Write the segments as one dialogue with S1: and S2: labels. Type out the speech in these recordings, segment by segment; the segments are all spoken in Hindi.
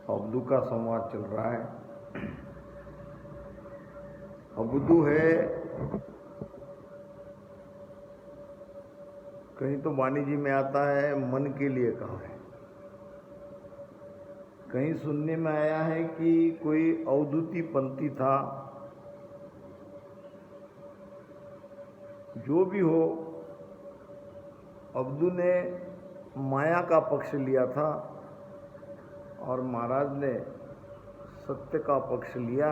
S1: अब्दू का संवाद चल रहा है। अब्दू है, कहीं तो वाणी जी में आता है मन के लिए कहा है, कहीं सुनने में आया है कि कोई अवधूती पंथी था। जो भी हो, अब्दू ने माया का पक्ष लिया था और महाराज ने सत्य का पक्ष लिया।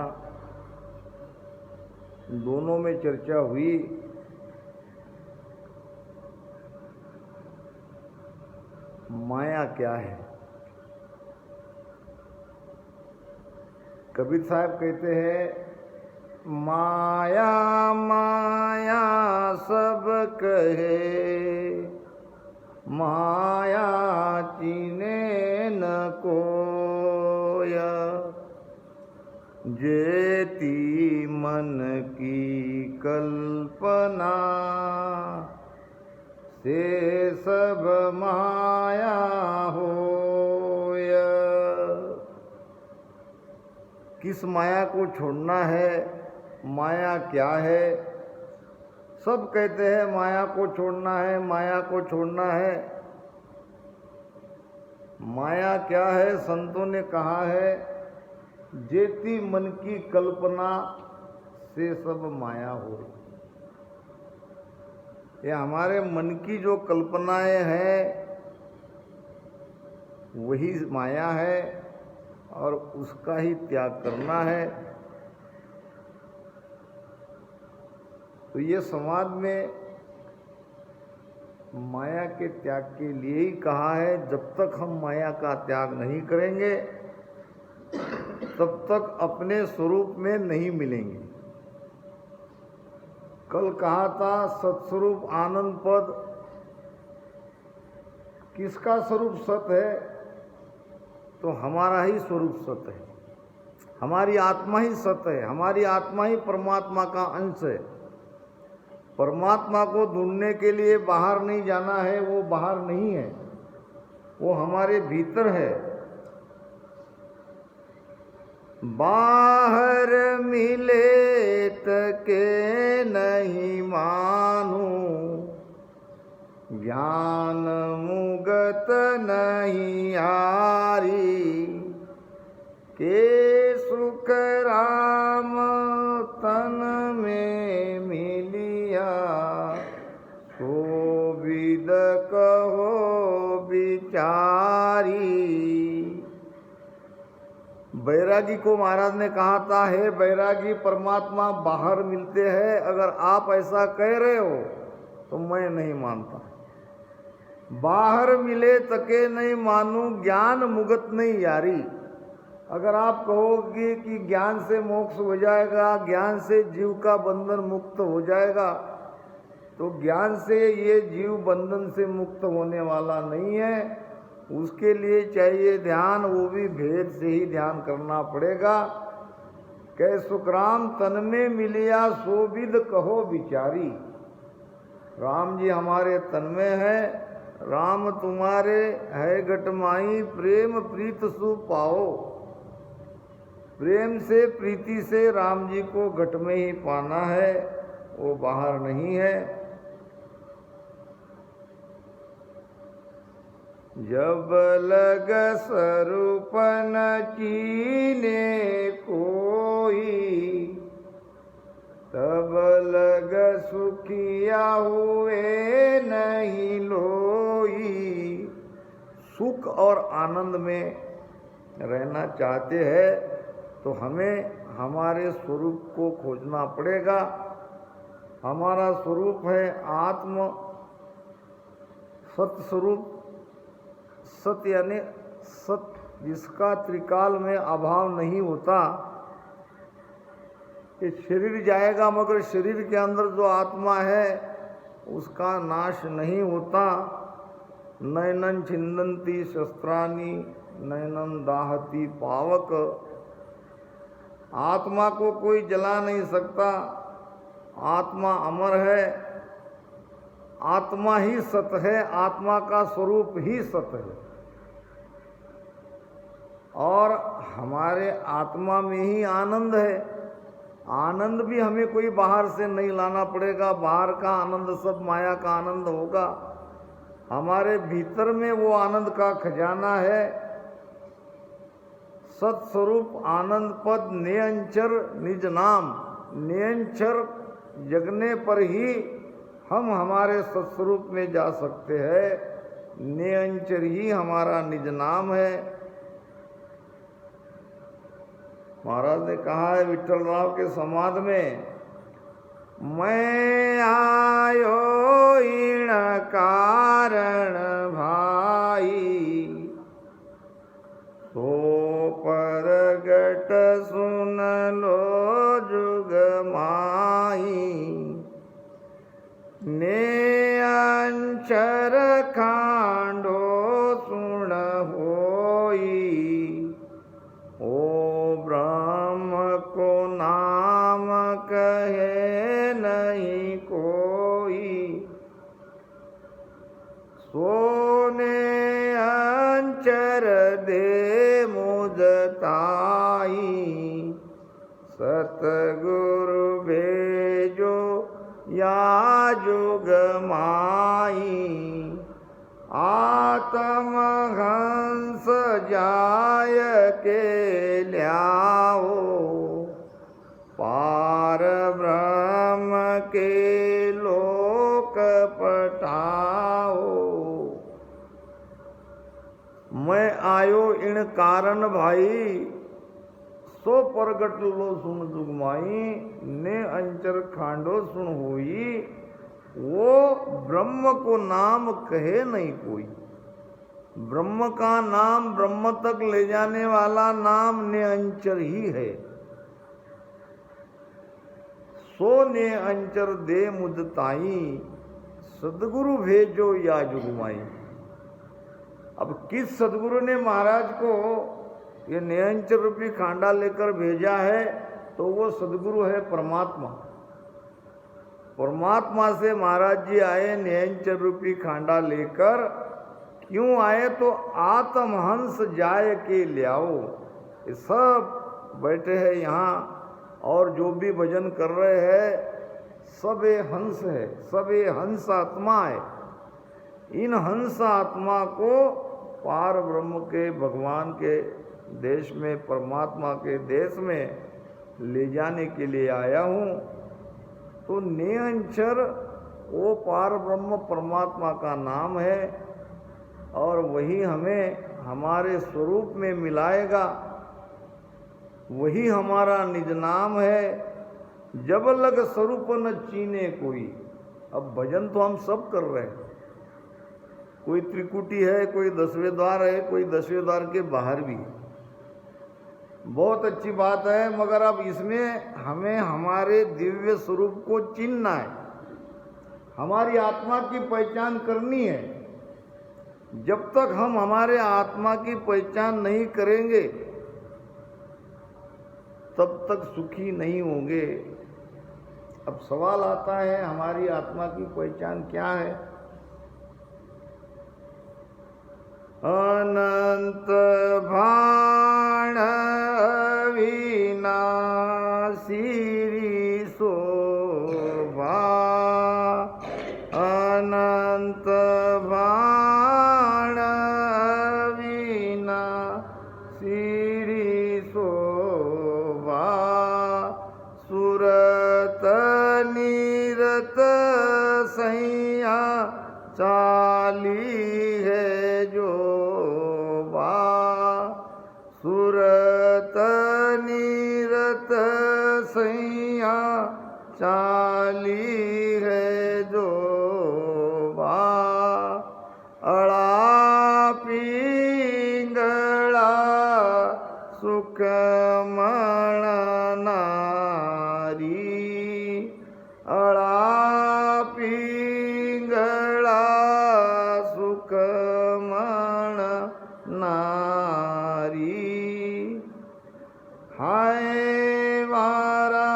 S1: दोनों में चर्चा हुई। माया क्या है? कबीर साहब कहते हैं, माया माया सब कहे, माया चीने न कोया, जेती मन की कल्पना, से सब माया होया। किस माया को छोड़ना है? माया क्या है? सब कहते हैं माया को छोड़ना है, माया को छोड़ना है। माया क्या है? संतों ने कहा है, जेती मन की कल्पना से सब माया हो। ये हमारे मन की जो कल्पनाएं हैं वही माया है और उसका ही त्याग करना है। तो ये समाज में माया के त्याग के लिए ही कहा है। जब तक हम माया का त्याग नहीं करेंगे तब तक अपने स्वरूप में नहीं मिलेंगे। कल कहा था सत्स्वरूप आनंद पद। किसका स्वरूप सत है? तो हमारा ही स्वरूप सत है, हमारी आत्मा ही सत है, हमारी आत्मा ही परमात्मा का अंश है। परमात्मा को ढूंढने के लिए बाहर नहीं जाना है, वो बाहर नहीं है, वो हमारे भीतर है। बाहर मिले तके नहीं मानू, ज्ञान मुगत नहीं हारी, के सुख राम तन में मिलिया, सो विद कहो विचारी। बैरागी को महाराज ने कहा था, हे बैरागी, परमात्मा बाहर मिलते हैं। अगर आप ऐसा कह रहे हो तो मैं नहीं मानता। बाहर मिले तके नहीं मानू, ज्ञान मुगत नहीं यारी। अगर आप कहोगे कि ज्ञान से मोक्ष हो जाएगा, ज्ञान से जीव का बंधन मुक्त हो जाएगा, तो ज्ञान से ये जीव बंधन से मुक्त होने वाला नहीं है। उसके लिए चाहिए ध्यान, वो भी भेद से ही ध्यान करना पड़ेगा। कै सुखराम तन में मिलिया, सो विद कहो विचारी। राम जी हमारे तन में है, राम तुम्हारे है घटमाई, प्रेम प्रीत सु पाओ। प्रेम से, प्रीति से राम जी को घट में ही पाना है, वो बाहर नहीं है। जब लग स्वरूप न चीने कोई, तब लग सुखिया हुए नहीं लोई। सुख और आनंद में रहना चाहते हैं तो हमें हमारे स्वरूप को खोजना पड़ेगा। हमारा स्वरूप है आत्म सत स्वरूप। सत यानी सत जिसका त्रिकाल में अभाव नहीं होता। ये शरीर जाएगा मगर शरीर के अंदर जो आत्मा है उसका नाश नहीं होता। नैनन छिंदंती शस्त्राणी, नैनन दाहती पावक। आत्मा को कोई जला नहीं सकता। आत्मा अमर है, आत्मा ही सत है, आत्मा का स्वरूप ही सत है। और हमारे आत्मा में ही आनंद है। आनंद भी हमें कोई बाहर से नहीं लाना पड़ेगा, बाहर का आनंद सब माया का आनंद होगा। हमारे भीतर में वो आनंद का खजाना है। सत्स्वरूप आनंद पद नियंचर निज नाम। नियंचर जगने पर ही हम हमारे सत्स्वरूप में जा सकते हैं। नियंचर ही हमारा निज नाम है। महाराज ने कहा है विठल राव के समाध में, मैं आयो इन कारण भाई, तो परगट सुन लो जुग माई। ने अंचर खांडो सुन होई, ओ ब्रह्म को नाम कहे नहीं कोई। सोने अंचर दे मुझताई, सतगुरु भेजो या जुग माई। आत्म हंस जाय के ल्याओ, पार ब्रह्म के लोक पटाओ। मैं आयो इन कारण भाई, सो परगट लो सुन जुगमाई। ने अंचर खांडो सुन होई, वो ब्रह्म को नाम कहे नहीं कोई। ब्रह्म का नाम ब्रह्म तक ले जाने वाला नाम ने अंचर ही है। सो ने अंचर दे मुदताई, सदगुरु भेजो या जुगमाई। अब किस सदगुरु ने महाराज को ये नियंचर रूपी खांडा लेकर भेजा है, तो वो सदगुरु है परमात्मा। परमात्मा से महाराज जी आए नियंचर रूपी खांडा लेकर। क्यों आए? तो आत्महंस जाय के ल्याओ। ये सब बैठे हैं यहाँ और जो भी भजन कर रहे हैं सब ये हंस है, सब ये हंस आत्मा है। इन हंस आत्मा को पार ब्रह्म के भगवान के देश में, परमात्मा के देश में ले जाने के लिए आया हूँ। तो नियंचर वो पार ब्रह्म परमात्मा का नाम है और वही हमें हमारे स्वरूप में मिलाएगा। वही हमारा निज नाम है। जब लग स्वरूप न चीने कोई। अब भजन तो हम सब कर रहे हैं। कोई त्रिकुटी है, कोई 10वें द्वार है, कोई 10वें द्वार के बाहर भी है। बहुत अच्छी बात है, मगर अब इसमें हमें हमारे दिव्य स्वरूप को चिन्हना है। हमारी आत्मा की पहचान करनी है। जब तक हम हमारे आत्मा की पहचान नहीं करेंगे तब तक सुखी नहीं होंगे। अब सवाल आता है हमारी आत्मा की पहचान क्या है? अनंत भाण विनाशी शोभा, अनंत भाण विनाशी शोभा। सुरत निरत सैया चाली है जो बा। सुरत निरत सैया चाली है जो बा। अड़ा पिंगला सुख मण नारी। अड़ा पिंगला सुख मण नारी। हाय मारा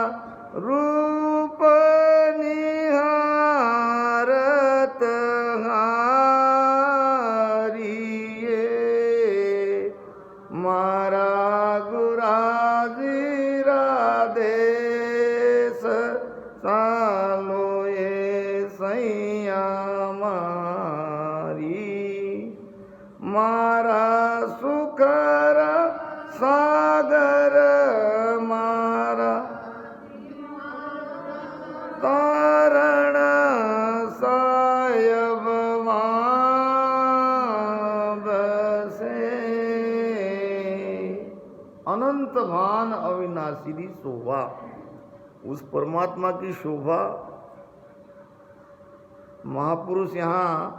S1: रूप निहारत हारिये। मारा मारा सुखर सागर मारा तारण सायब बसे। अनंत भान अविनाशी शोभा, उस परमात्मा की शोभा महापुरुष यहाँ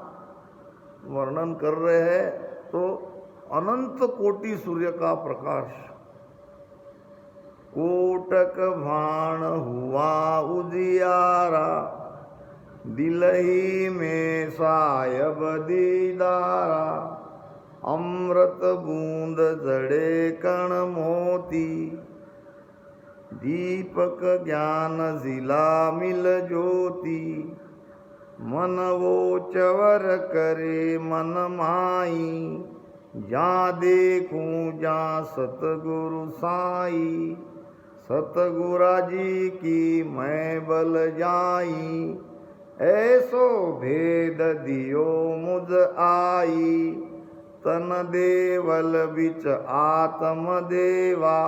S1: वर्णन कर रहे हैं। तो अनंत कोटि सूर्य का प्रकाश, कोटक भाण हुआ उजियारा, दिलही में सायब दीदारा, अमृत बूंद जड़े कण मोती, दीपक ज्ञान जिला मिल ज्योति, मन वो चवर करे मन माई, जा देखूं जा सतगुरु साई, सतगुरा जी की मैं बल जाई, ऐसो भेद दियो मुझ आई, तन देवल बिच आत्म देवा,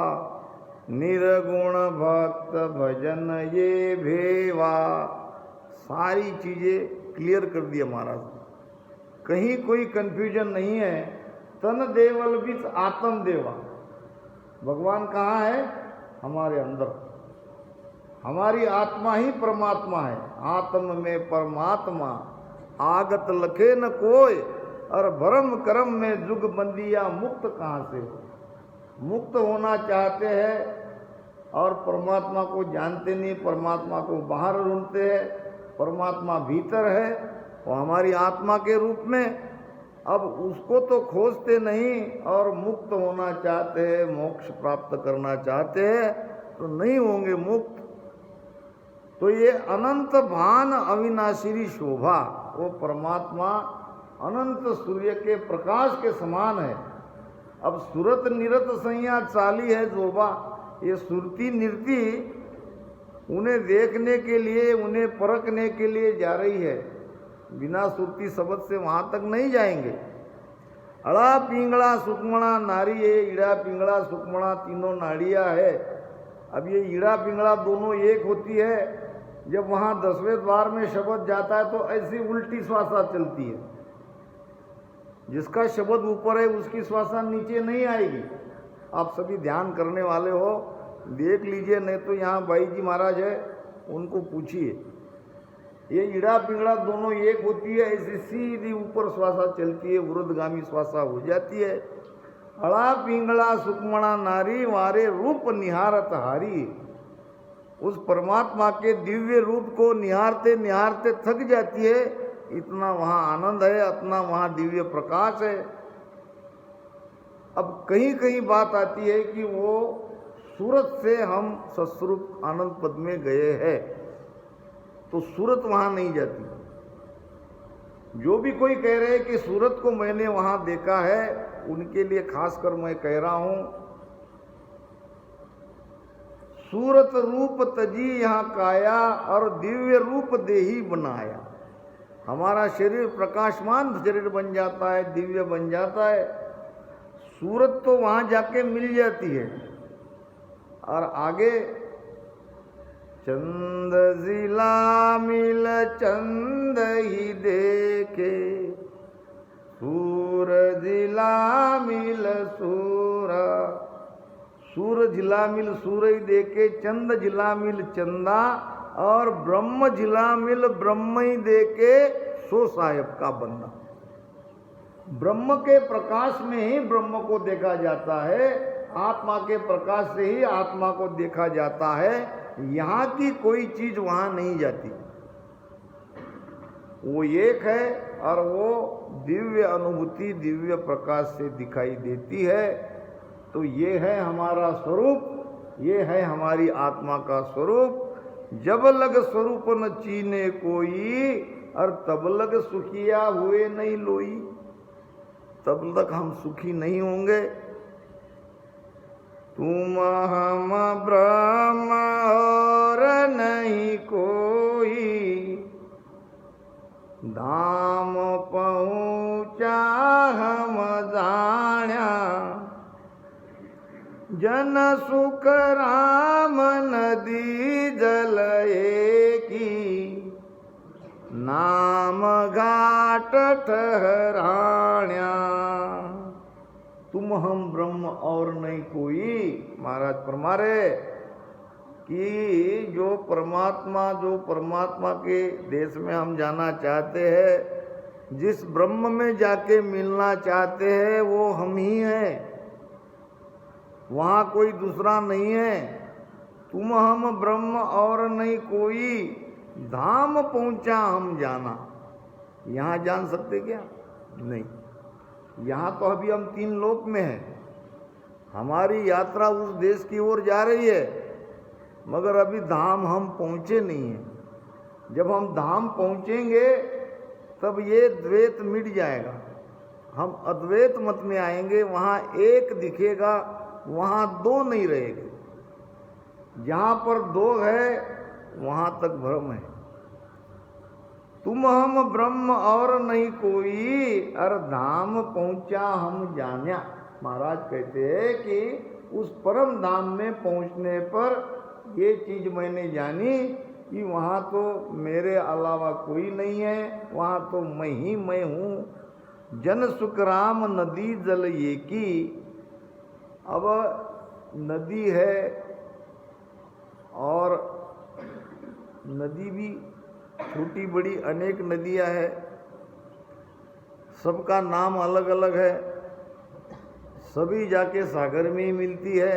S1: निर्गुण भक्त भजन ये भेवा। सारी चीजें क्लियर कर दिया महाराज, कहीं कोई कंफ्यूजन नहीं है। तन देवल बिच आत्म देवा, भगवान कहाँ है? हमारे अंदर, हमारी आत्मा ही परमात्मा है। आत्म में परमात्मा आगत लखे न कोय, और भरम कर्म में जुग बंदिया मुक्त कहाँ से हो। मुक्त होना चाहते हैं और परमात्मा को जानते नहीं, परमात्मा को बाहर ढूंढते हैं। परमात्मा भीतर है, वो हमारी आत्मा के रूप में। अब उसको तो खोजते नहीं और मुक्त होना चाहते हैं, मोक्ष प्राप्त करना चाहते हैं, तो नहीं होंगे मुक्त। तो ये अनंत भान अविनाशी शोभा, वो परमात्मा अनंत सूर्य के प्रकाश के समान है। अब सुरत निरत सैया चाली है जोबा, ये सुरती निरती उन्हें देखने के लिए, उन्हें परखने के लिए जा रही है। बिना सुरती शब्द से वहां तक नहीं जाएंगे। अड़ा पिंगला सुकमणा नारी है, ईड़ा पिंगला सुकमणा तीनों नाड़ियां है। अब ये ईड़ा पिंगला दोनों एक होती है। जब वहां 10वें द्वार में शब्द जाता है तो ऐसी उल्टी श्वासा चलती है। जिसका शब्द ऊपर है उसकी श्वासा नीचे नहीं आएगी। आप सभी ध्यान करने वाले हो, देख लीजिए, नहीं तो यहाँ भाई जी महाराज है, उनको पूछिए। ये ईड़ा पिंगड़ा दोनों एक होती है, ऐसी सीधी ऊपर श्वासा चलती है, वृद्धगामी श्वासा हो जाती है। अड़ा पिंगड़ा सुकमणा नारी, वारे रूप निहारत हारी। उस परमात्मा के दिव्य रूप को निहारते निहारते थक जाती है। इतना वहाँ आनंद है, इतना वहाँ दिव्य प्रकाश है। अब कहीं कहीं बात आती है कि वो सूरत से हम सस्वरूप आनंद पद में गए हैं, तो सूरत वहाँ नहीं जाती। जो भी कोई कह रहे हैं कि सूरत को मैंने वहाँ देखा है, उनके लिए खासकर मैं कह रहा हूँ, सूरत रूप तजी यहाँ काया, और दिव्य रूप देही बनाया। हमारा शरीर प्रकाशमान शरीर बन जाता है, दिव्य बन जाता है। सूरत तो वहाँ जाके मिल जाती है। और आगे चंद जिला मिल चंद ही देखे, सूर जिला मिल सूरा। सूर जिला मिल सूर ही देखे, चंद जिला मिल चंदा, और ब्रह्म जिला मिल ब्रह्म ही देखे, सो साहेब का बंदा। ब्रह्म के प्रकाश में ही ब्रह्म को देखा जाता है, आत्मा के प्रकाश से ही आत्मा को देखा जाता है। यहाँ की कोई चीज वहाँ नहीं जाती। वो एक है और वो दिव्य अनुभूति दिव्य प्रकाश से दिखाई देती है। तो ये है हमारा स्वरूप, ये है हमारी आत्मा का स्वरूप। जब लग स्वरूप न चीने कोई, और तब लग सुखिया हुए नहीं लोई। तब तक हम सुखी नहीं होंगे। तुम हम ब्रह्म और नहीं कोई, धाम पहुँचा हम जाण्या, जन सुख राम नदी जल एकी, नाम घाट ठहराण्या। तुम हम ब्रह्म और नहीं कोई। महाराज फरमा रहे कि जो परमात्मा के देश में हम जाना चाहते हैं, जिस ब्रह्म में जाके मिलना चाहते हैं, वो हम ही हैं, वहाँ कोई दूसरा नहीं है। तुम हम ब्रह्म और नहीं कोई, धाम पहुँचा हम जाना। यहाँ जान सकते क्या? नहीं। यहाँ तो अभी हम 3 लोक में हैं, हमारी यात्रा उस देश की ओर जा रही है, मगर अभी धाम हम पहुँचे नहीं हैं। जब हम धाम पहुँचेंगे तब ये द्वैत मिट जाएगा, हम अद्वैत मत में आएंगे। वहाँ एक दिखेगा, वहाँ 2 नहीं रहेंगे। जहाँ पर 2 है वहाँ तक भ्रम है। तुम हम ब्रह्म और नहीं कोई, अर धाम पहुँचा हम जान्या। महाराज कहते हैं कि उस परम धाम में पहुँचने पर ये चीज मैंने जानी कि वहाँ तो मेरे अलावा कोई नहीं है, वहाँ तो मैं ही मैं हूँ। जन सुख राम नदी जल एकी। अब नदी है और नदी भी छोटी बड़ी अनेक नदियाँ हैं, सबका नाम अलग अलग है, सभी जाके सागर में ही मिलती है।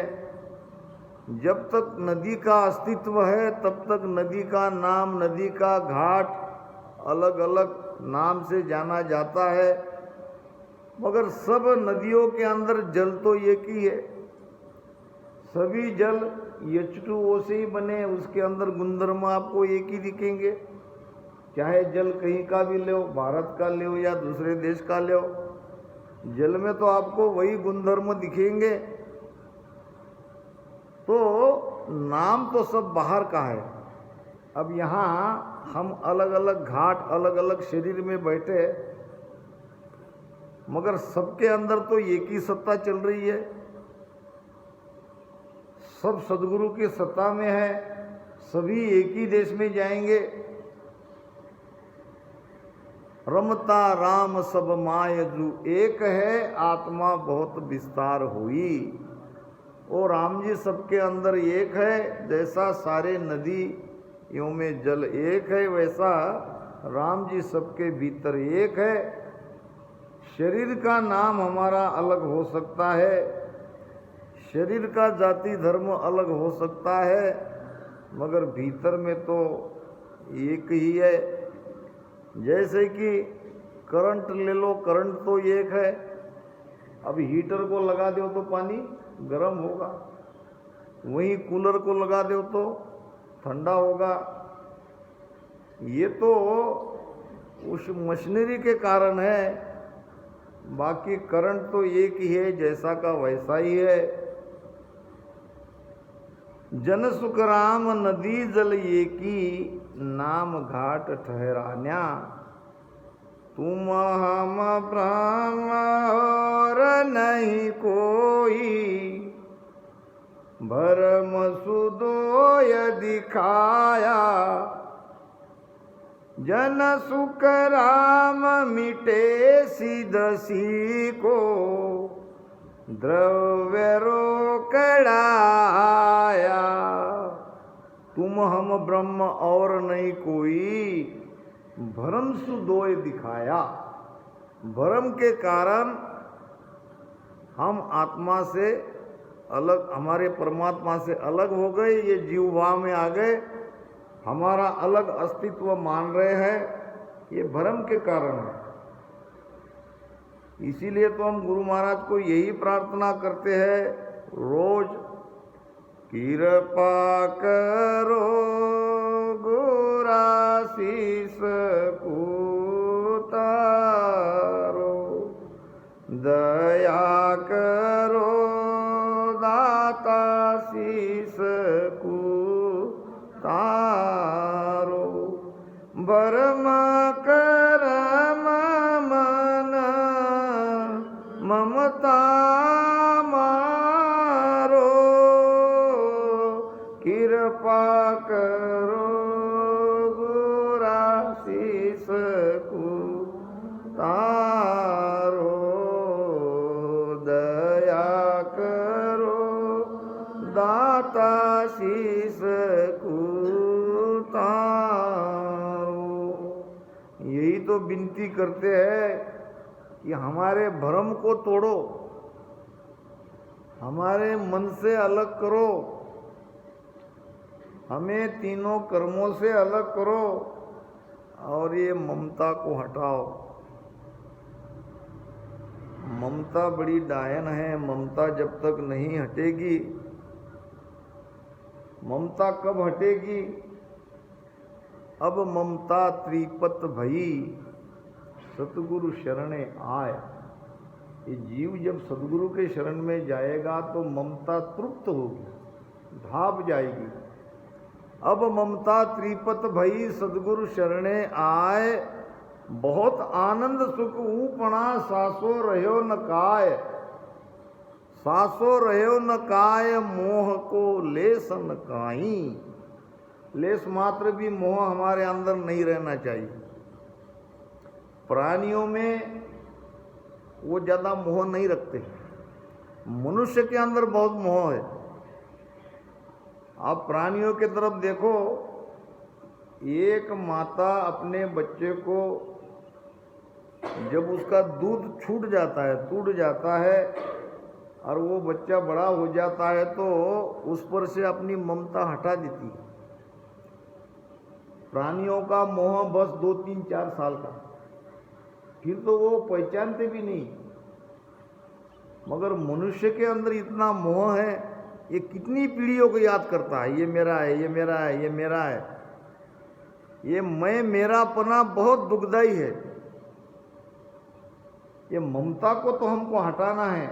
S1: जब तक नदी का अस्तित्व है तब तक नदी का नाम, नदी का घाट अलग अलग नाम से जाना जाता है, मगर सब नदियों के अंदर जल तो एक ही है। सभी जल H2O से ही बने, उसके अंदर गुणधर्म आपको एक ही दिखेंगे। चाहे जल कहीं का भी ले, भारत का ले या दूसरे देश का ले, जल में तो आपको वही गुणधर्म दिखेंगे। तो नाम तो सब बाहर का है। अब यहाँ हम अलग अलग घाट, अलग अलग शरीर में बैठे, मगर सबके अंदर तो एक ही सत्ता चल रही है। सब सदगुरु की सत्ता में है, सभी एक ही देश में जाएंगे। रमता राम सब माय जू एक है, आत्मा बहुत विस्तार हुई। और राम जी सबके अंदर एक है, जैसा सारे नदियों में जल एक है, वैसा राम जी सबके भीतर एक है। शरीर का नाम हमारा अलग हो सकता है, शरीर का जाति धर्म अलग हो सकता है, मगर भीतर में तो एक ही है। जैसे कि करंट ले लो, करंट तो एक है। अब हीटर को लगा दो तो पानी गर्म होगा, वहीं कूलर को लगा दो तो ठंडा होगा। ये तो उस मशीनरी के कारण है, बाकी करंट तो एक ही है, जैसा का वैसा ही है। जन सुख राम नदी जल एकी, नाम घाट ठहरान्या। तुम हम ब्रह्म और नहीं कोई, भरम सुदोय दिखाया। जन सुख राम मिटे सिदसी को, द्रव्य रोकड़ाया। तुम हम ब्रह्म और नहीं कोई, भरम सुदोय दिखाया। भरम के कारण हम आत्मा से अलग, हमारे परमात्मा से अलग हो गए, ये जीवभाव में आ गए, हमारा अलग अस्तित्व मान रहे हैं, ये भ्रम के कारण है। इसीलिए तो हम गुरु महाराज को यही प्रार्थना करते हैं रोज, कृपा करो गुराशीष उतारो, दया करो दाता शीस तारो। भरम करम मन ममता मारो कृपा करो गुराशीस को तारो दया करो दाता शीस को तारो। यही तो विनती करते हैं कि हमारे भ्रम को तोड़ो, हमारे मन से अलग करो, हमें तीनों कर्मों से अलग करो और ये ममता को हटाओ। ममता बड़ी डायन है, ममता जब तक नहीं हटेगी, ममता कब हटेगी? अब ममता त्रिपत भई सतगुरु शरणे आय। ये जीव जब सतगुरु के शरण में जाएगा तो ममता तृप्त होगी, भाप जाएगी। अब ममता त्रिपत भई सतगुरु शरणे आय, बहुत आनंद सुख ऊपणा सासो रहो न काय। सासो रहो न काय मोह को लेस न काई। लेस मात्र भी मोह हमारे अंदर नहीं रहना चाहिए। प्राणियों में वो ज्यादा मोह नहीं रखते, मनुष्य के अंदर बहुत मोह है। आप प्राणियों की तरफ देखो, एक माता अपने बच्चे को जब उसका दूध छूट जाता है, टूट जाता है और वो बच्चा बड़ा हो जाता है तो उस पर से अपनी ममता हटा देती है। प्राणियों का मोह बस 2, 3, 4 साल का, फिर तो वो पहचानते भी नहीं। मगर मनुष्य के अंदर इतना मोह है, ये कितनी पीढ़ियों को याद करता है, ये मेरा है, ये मेरा है, ये मेरा है। ये मैं मेरापना बहुत दुखदाई है। ये ममता को तो हमको हटाना है।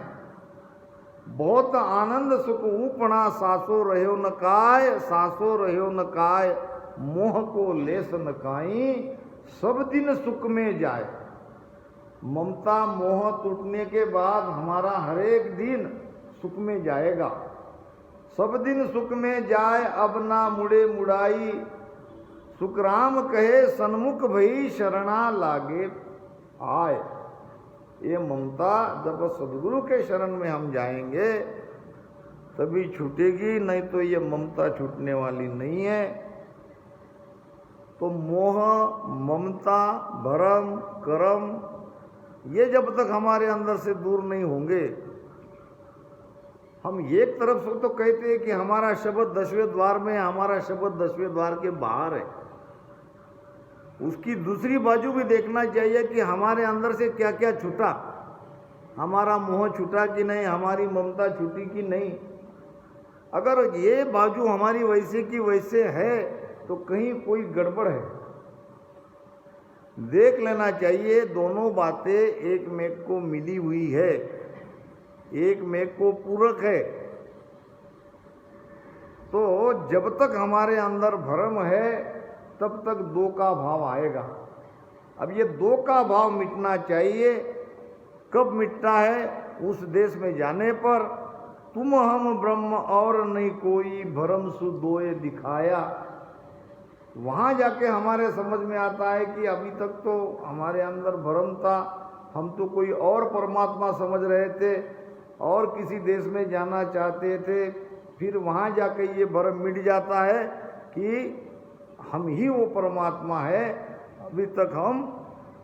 S1: बहुत आनंद सुख ऊपणा सासो रहो न काय। सासो रहो न काय मोह को लेस न काई। सब दिन सुख में जाए। ममता मोह टूटने के बाद हमारा हर एक दिन सुख में जाएगा। सब दिन सुख में जाए अब ना मुड़े मुड़ाई। सुखराम कहे सन्मुख भई शरणा लागे आए। ये ममता जब सदगुरु के शरण में हम जाएंगे तभी छूटेगी, नहीं तो ये ममता छूटने वाली नहीं है। तो मोह, ममता, भरम, करम ये जब तक हमारे अंदर से दूर नहीं होंगे, हम एक तरफ से तो कहते हैं कि हमारा शब्द 10वें द्वार में है, हमारा शब्द 10वें द्वार के बाहर है। उसकी दूसरी बाजू भी देखना चाहिए कि हमारे अंदर से क्या क्या छूटा, हमारा मोह छूटा कि नहीं, हमारी ममता छूटी कि नहीं। अगर ये बाजू हमारी वैसे की वैसे है तो कहीं कोई गड़बड़ है, देख लेना चाहिए। दोनों बातें एक में को मिली हुई है, एक में को पूरक है। तो जब तक हमारे अंदर भ्रम है तब तक दो का भाव आएगा। अब ये दो का भाव मिटना चाहिए। कब मिटता है? उस देश में जाने पर तुम हम ब्रह्म और नहीं कोई भ्रम सु दोए दिखाया। वहाँ जाके हमारे समझ में आता है कि अभी तक तो हमारे अंदर भ्रम था, हम तो कोई और परमात्मा समझ रहे थे और किसी देश में जाना चाहते थे। फिर वहाँ जाके ये भ्रम मिट जाता है कि हम ही वो परमात्मा है। अभी तक हम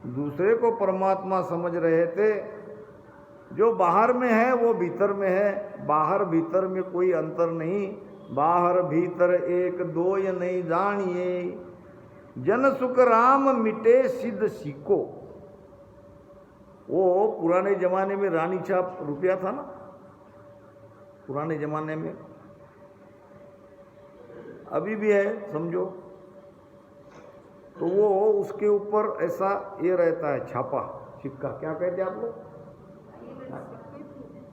S1: दूसरे को परमात्मा समझ रहे थे। जो बाहर में है वो भीतर में है, बाहर भीतर में कोई अंतर नहीं। बाहर भीतर एक दो ये नहीं जानिए, जन सुख राम मिटे सिद्ध सीको। वो पुराने जमाने में रानी छाप रुपया था ना, पुराने जमाने में, अभी भी है समझो। तो वो उसके ऊपर ऐसा ये रहता है छापा, सिक्का, क्या कहते हैं आप लोग?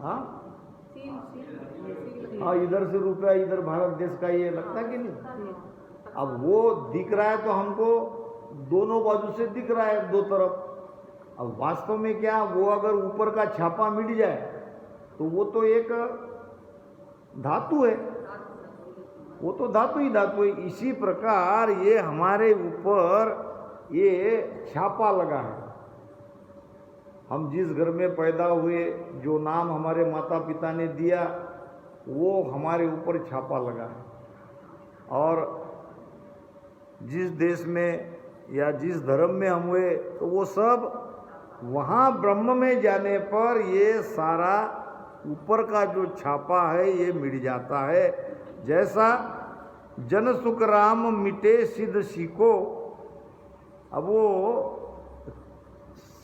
S1: हाँ हाँ, इधर से रुपया, इधर भारत देश का ये लगता है कि नहीं? अब वो दिख रहा है तो हमको दोनों बाजू से दिख रहा है, दो तरफ। अब वास्तव में क्या, वो अगर ऊपर का छापा मिट जाए तो वो तो एक धातु है, वो तो धातु ही धातु है। इसी प्रकार ये हमारे ऊपर ये छापा लगा है। हम जिस घर में पैदा हुए, जो नाम हमारे माता पिता ने दिया, वो हमारे ऊपर छापा लगा है। और जिस देश में या जिस धर्म में हम हुए, तो वो सब वहाँ ब्रह्म में जाने पर ये सारा ऊपर का जो छापा है ये मिट जाता है। जैसा जन सुख राम मिटे सिद्ध सीको, अब वो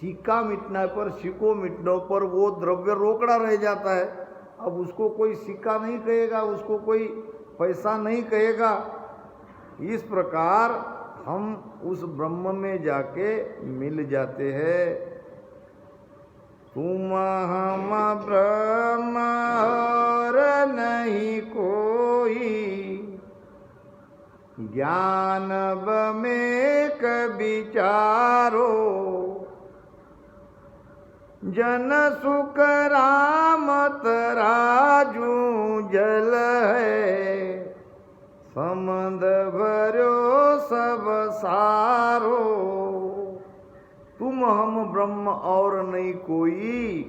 S1: सिक्का मिटने पर, सिक्को मिटने पर वो द्रव्य रोकड़ा रह जाता है। अब उसको कोई सिक्का नहीं कहेगा, उसको कोई पैसा नहीं कहेगा। इस प्रकार हम उस ब्रह्म में जाके मिल जाते हैं। तुम हम ब्रह्म और नहीं कोई, ज्ञान बमेक विचारो, जन सुख राम तराजू जल है, समंद भरो सब सारो। तुम हम ब्रह्म और नहीं कोई,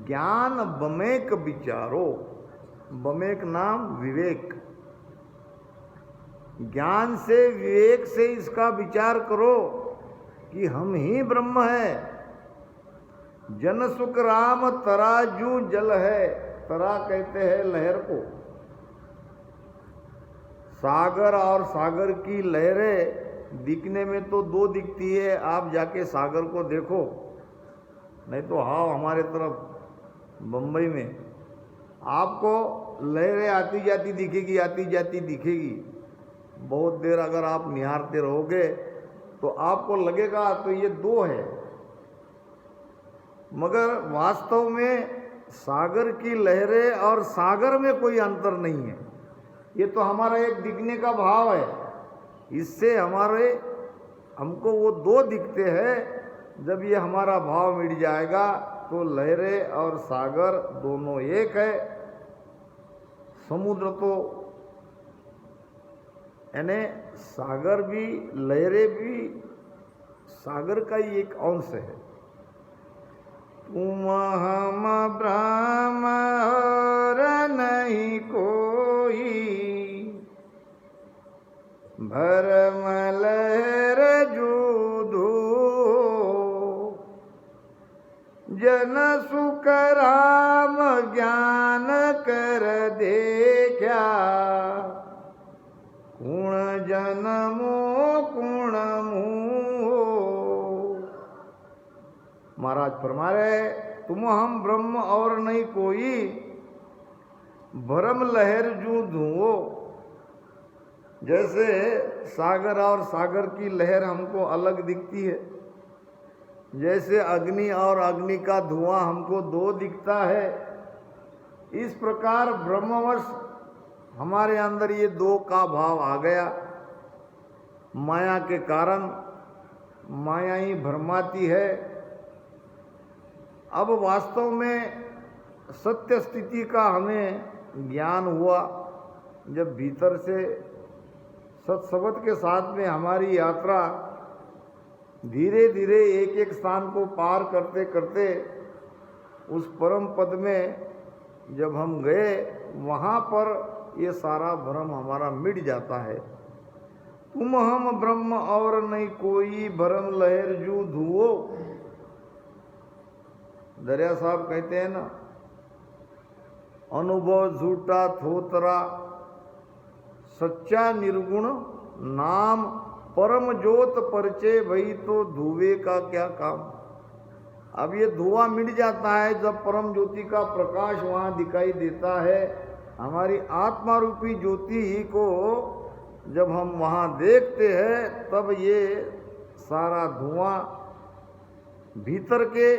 S1: ज्ञान बमेक विचारो। बमेक नाम विवेक, ज्ञान से विवेक से इसका विचार करो कि हम ही ब्रह्म है। जन सुख राम तराजू जल है, तरा कहते हैं लहर को। सागर और सागर की लहरें दिखने में तो दो दिखती है, आप जाके सागर को देखो, नहीं तो हाँ हमारे तरफ बम्बई में आपको लहरें आती जाती दिखेगी, आती जाती दिखेगी। बहुत देर अगर आप निहारते रहोगे तो आपको लगेगा तो ये दो है, मगर वास्तव में सागर की लहरें और सागर में कोई अंतर नहीं है। ये तो हमारा एक दिखने का भाव है, इससे हमको वो दो दिखते हैं। जब ये हमारा भाव मिट जाएगा तो लहरें और सागर दोनों एक है। समुद्र तो यानी सागर भी, लहरें भी सागर का ही एक अंश है। तुम हम ब्रह्म और नहीं कोई, भरम लहर जूधू, जन सुख राम ज्ञान कर देखा, कुण जन्मो कुण मुहो। महाराज फरमा रहे, तुम हम ब्रह्म और नहीं कोई, भरम लहर जू धुओ। जैसे सागर और सागर की लहर हमको अलग दिखती है, जैसे अग्नि और अग्नि का धुआं हमको दो दिखता है, इस प्रकार ब्रह्मवश हमारे अंदर ये दो का भाव आ गया। माया के कारण माया ही भ्रमाती है। अब वास्तव में सत्य स्थिति का हमें ज्ञान हुआ जब भीतर से सत्सबद के साथ में हमारी यात्रा धीरे धीरे एक एक स्थान को पार करते करते उस परम पद में जब हम गए, वहाँ पर ये सारा भ्रम हमारा मिट जाता है। तुम हम ब्रह्म और नहीं कोई, भरम लहर जू धुओ। दरिया साहब कहते हैं ना, अनुभव झूठा थोतरा, सच्चा निर्गुण नाम, परम ज्योत परिचय भई तो धुए का क्या काम। अब ये धुआं मिट जाता है जब परम ज्योति का प्रकाश वहाँ दिखाई देता है। हमारी आत्मा रूपी ज्योति को जब हम वहाँ देखते हैं, तब ये सारा धुआं भीतर के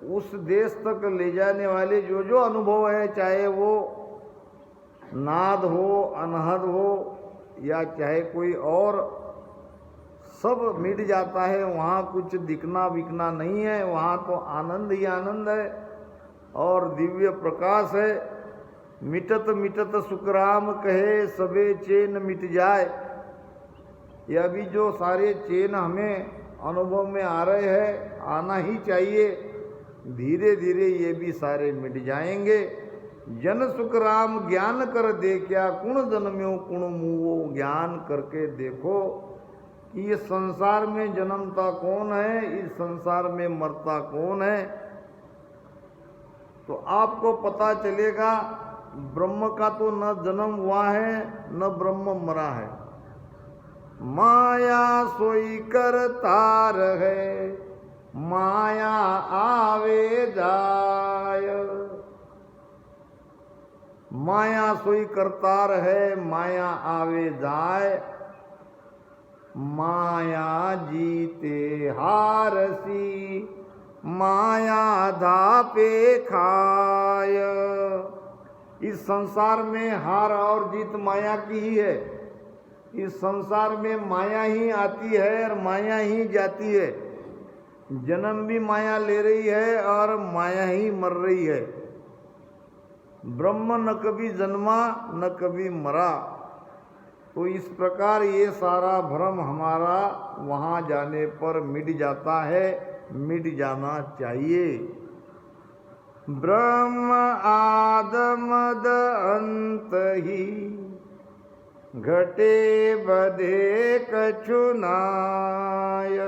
S1: उस देश तक ले जाने वाले जो जो अनुभव है, चाहे वो नाद हो, अनहद हो, या चाहे कोई और सब मिट जाता है, वहाँ कुछ दिखना बिकना नहीं है, वहाँ तो आनंद ही आनंद है और दिव्य प्रकाश है। मिटत मिटत सुखराम कहे सबे चैन मिट जाए। ये अभी जो सारे चैन हमें अनुभव में आ रहे हैं, आना ही चाहिए, धीरे धीरे ये भी सारे मिट जाएंगे। जन सुख राम ज्ञान कर दे क्या, कुण जन्म्यो कुण मुवो, ज्ञान करके देखो कि ये संसार में जन्मता कौन है, इस संसार में मरता कौन है। तो आपको पता चलेगा ब्रह्म का तो न जन्म हुआ है न ब्रह्म मरा है। माया सोई करतार है, माया आवे जाय। माया सोई करतार है, माया आवे जाय। माया जीते हारसी, माया धापे खाय। इस संसार में हार और जीत माया की ही है। इस संसार में माया ही आती है और माया ही जाती है। जन्म भी माया ले रही है और माया ही मर रही है। ब्रह्म न कभी जन्मा न कभी मरा। तो इस प्रकार ये सारा भ्रम हमारा वहाँ जाने पर मिट जाता है, मिट जाना चाहिए। ब्रह्म आदमद अंत ही, घटे बधे कछु नाय।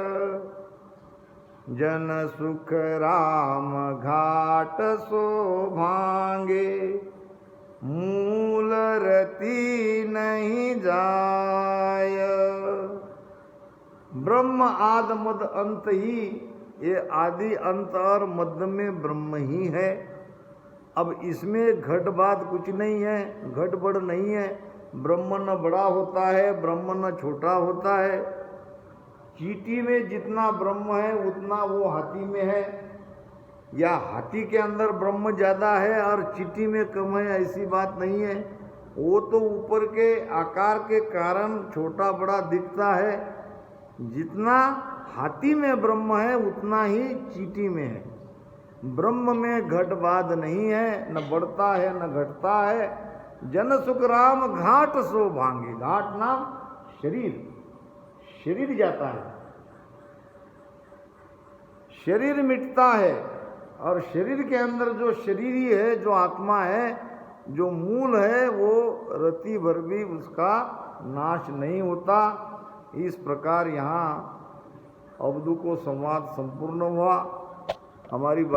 S1: जन सुख राम घाट सो भांगे, मूल रति नहीं जाय। ब्रह्म आदि मद अंत ही, ये आदि अंत और मध्य में ब्रह्म ही है। अब इसमें घट बात कुछ नहीं है, घट बढ़ नहीं है। ब्रह्म न बड़ा होता है, ब्रह्म न छोटा होता है। चींटी में जितना ब्रह्म है उतना वो हाथी में है, या हाथी के अंदर ब्रह्म ज़्यादा है और चींटी में कम है, ऐसी बात नहीं है। वो तो ऊपर के आकार के कारण छोटा बड़ा दिखता है। जितना हाथी में ब्रह्म है उतना ही चींटी में है। ब्रह्म में घटबाद नहीं है, न बढ़ता है न घटता है। जन सुख राम घाट सो भांगे। घाट नाम शरीर, शरीर जाता है, शरीर मिटता है और शरीर के अंदर जो शरीरी है, जो आत्मा है, जो मूल है, वो रति भर भी उसका नाश नहीं होता। इस प्रकार यहाँ अवधू को संवाद संपूर्ण हुआ। हमारी बाई